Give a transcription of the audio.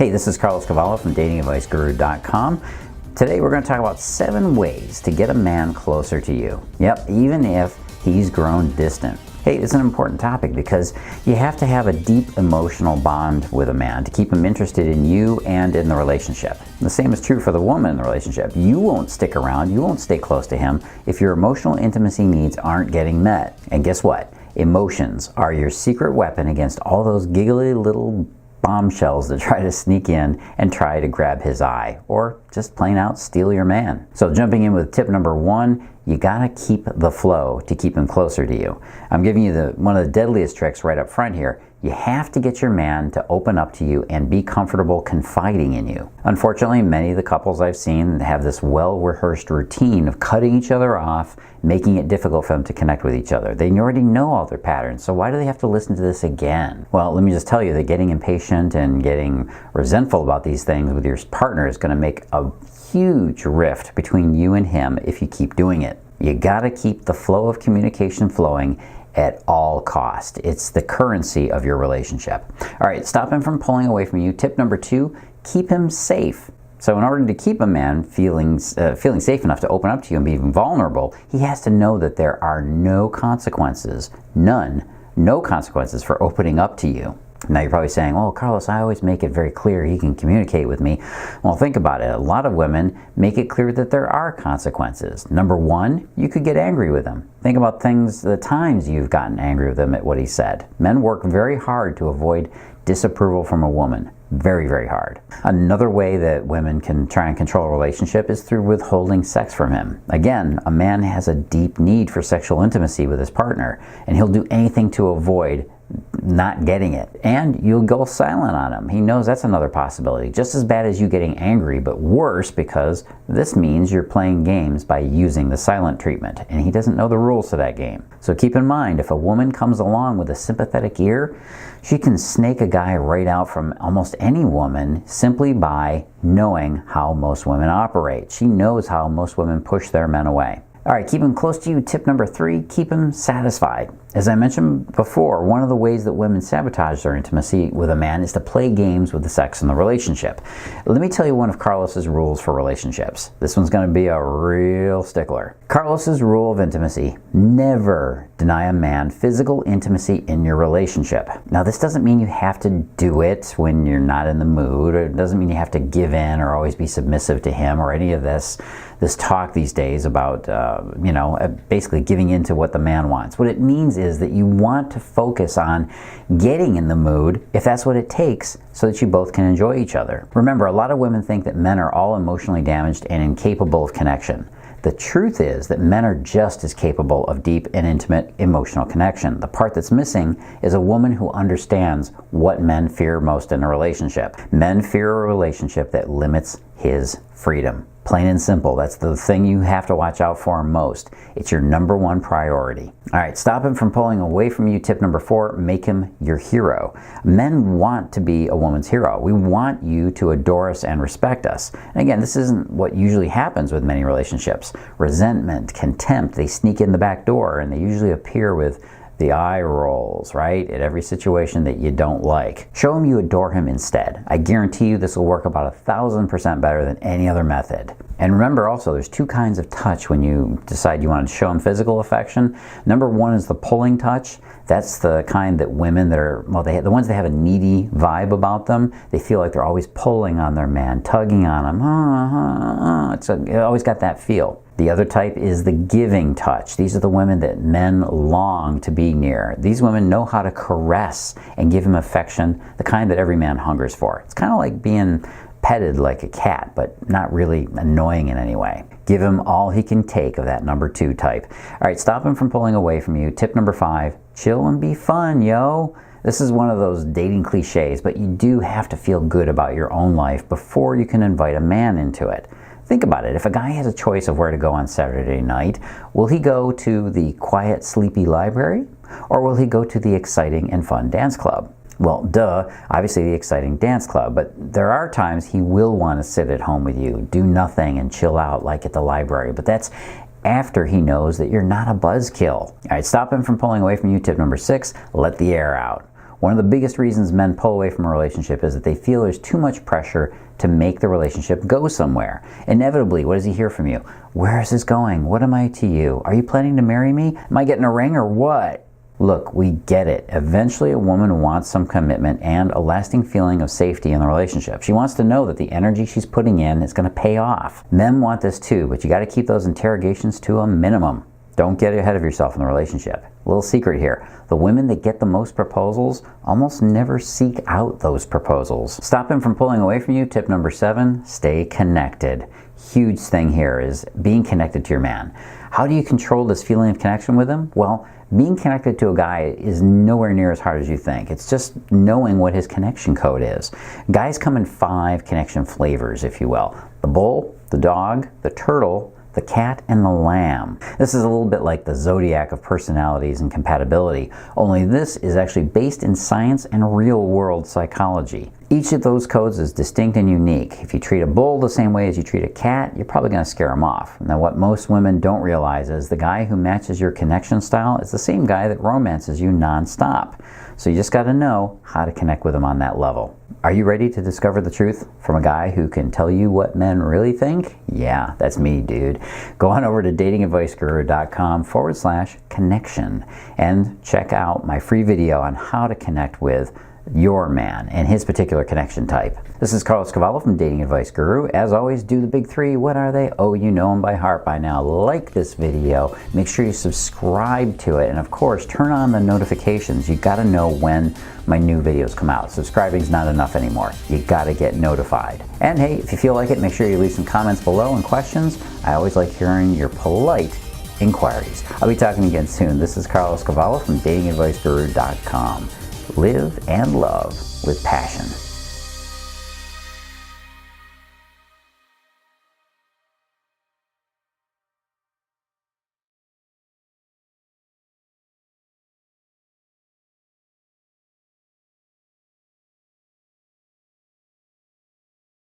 Hey, this is Carlos Cavallo from datingadviceguru.com. Today we're going to talk about 7 ways to get a man closer to you. Yep, even if he's grown distant. Hey, it's an important topic because you have to have a deep emotional bond with a man to keep him interested in you and in the relationship. The same is true for the woman in the relationship. You won't stick around, you won't stay close to him if your emotional intimacy needs aren't getting met. And guess what? Emotions are your secret weapon against all those giggly little bombshells that try to sneak in and try to grab his eye, or just plain out steal your man. So jumping in with tip number 1, you gotta keep the flow to keep him closer to you. I'm giving you one of the deadliest tricks right up front here. You have to get your man to open up to you and be comfortable confiding in you. Unfortunately, many of the couples I've seen have this well-rehearsed routine of cutting each other off, making it difficult for them to connect with each other. They already know all their patterns, so why do they have to listen to this again? Well, let me just tell you that getting impatient and getting resentful about these things with your partner is going to make a huge rift between you and him if you keep doing it. You gotta keep the flow of communication flowing at all cost. It's the currency of your relationship. All right, stop him from pulling away from you. Tip number 2, keep him safe. So in order to keep a man feeling safe enough to open up to you and be vulnerable, he has to know that there are no consequences, no consequences for opening up to you. Now you're probably saying, well, Carlos, I always make it very clear he can communicate with me. Well, think about it. A lot of women make it clear that there are consequences. Number 1, you could get angry with him. Think about the times you've gotten angry with him at what he said. Men work very hard to avoid disapproval from a woman. Very, very hard. Another way that women can try and control a relationship is through withholding sex from him. Again, a man has a deep need for sexual intimacy with his partner, and he'll do anything to avoid not getting it. And you'll go silent on him. He knows that's another possibility. Just as bad as you getting angry, but worse, because this means you're playing games by using the silent treatment, and he doesn't know the rules to that game. So keep in mind, if a woman comes along with a sympathetic ear, she can snake a guy right out from almost any woman simply by knowing how most women operate. She knows how most women push their men away. All right, keep him close to you. Tip number 3, keep him satisfied. As I mentioned before, one of the ways that women sabotage their intimacy with a man is to play games with the sex in the relationship. Let me tell you one of Carlos's rules for relationships. This one's going to be a real stickler. Carlos's rule of intimacy: never deny a man physical intimacy in your relationship. Now, this doesn't mean you have to do it when you're not in the mood, or it doesn't mean you have to give in or always be submissive to him, or any of this talk these days about, basically giving in to what the man wants. What it means is that you want to focus on getting in the mood, if that's what it takes, so that you both can enjoy each other. Remember, a lot of women think that men are all emotionally damaged and incapable of connection. The truth is that men are just as capable of deep and intimate emotional connection. The part that's missing is a woman who understands what men fear most in a relationship. Men fear a relationship that limits his freedom. Plain and simple. That's the thing you have to watch out for most. It's your number 1 priority. All right, stop him from pulling away from you. Tip number 4, make him your hero. Men want to be a woman's hero. We want you to adore us and respect us. And again, this isn't what usually happens with many relationships. Resentment, contempt, they sneak in the back door, and they usually appear with the eye rolls, right, at every situation that you don't like. Show him you adore him instead. I guarantee you this will work about 1,000% better than any other method. And remember also, there's 2 kinds of touch when you decide you want to show him physical affection. Number 1 is the pulling touch. That's the kind that women that are, the ones that have a needy vibe about them, they feel like they're always pulling on their man, tugging on him. It always got that feel. The other type is the giving touch. These are the women that men long to be near. These women know how to caress and give him affection, the kind that every man hungers for. It's kind of like being petted like a cat, but not really annoying in any way. Give him all he can take of that number 2 type. All right, stop him from pulling away from you. Tip number 5, chill and be fun, yo. This is one of those dating cliches, but you do have to feel good about your own life before you can invite a man into it. Think about it. If a guy has a choice of where to go on Saturday night, will he go to the quiet, sleepy library, or will he go to the exciting and fun dance club? Well, obviously the exciting dance club, but there are times he will want to sit at home with you, do nothing and chill out like at the library, but that's after he knows that you're not a buzzkill. All right, stop him from pulling away from you. Tip number 6, let the air out. One of the biggest reasons men pull away from a relationship is that they feel there's too much pressure to make the relationship go somewhere. Inevitably, what does he hear from you? Where is this going? What am I to you? Are you planning to marry me? Am I getting a ring or what? Look, we get it. Eventually, a woman wants some commitment and a lasting feeling of safety in the relationship. She wants to know that the energy she's putting in is going to pay off. Men want this too, but you got to keep those interrogations to a minimum. Don't get ahead of yourself in the relationship. A little secret here. The women that get the most proposals almost never seek out those proposals. Stop him from pulling away from you. Tip number 7, stay connected. Huge thing here is being connected to your man. How do you control this feeling of connection with him? Well, being connected to a guy is nowhere near as hard as you think. It's just knowing what his connection code is. Guys come in 5 connection flavors, if you will. The bull, the dog, the turtle, the cat, and the lamb. This is a little bit like the zodiac of personalities and compatibility, only this is actually based in science and real-world psychology. Each of those codes is distinct and unique. If you treat a bull the same way as you treat a cat, you're probably going to scare him off. Now, what most women don't realize is the guy who matches your connection style is the same guy that romances you non-stop. So you just got to know how to connect with him on that level. Are you ready to discover the truth from a guy who can tell you what men really think? Yeah, that's me, dude. Go on over to datingadviceguru.com/connection and check out my free video on how to connect with your man and his particular connection type. This is Carlos Cavallo from Dating Advice Guru. As always, do the big 3. What are they? Oh, you know them by heart by now. Like this video, make sure you subscribe to it, and of course, turn on the notifications. You got to know when my new videos come out. Subscribing is not enough anymore. You got to get notified. And hey, if you feel like it, make sure you leave some comments below and questions. I always like hearing your polite inquiries. I'll be talking again soon. This is Carlos Cavallo from datingadviceguru.com. Live and love with passion.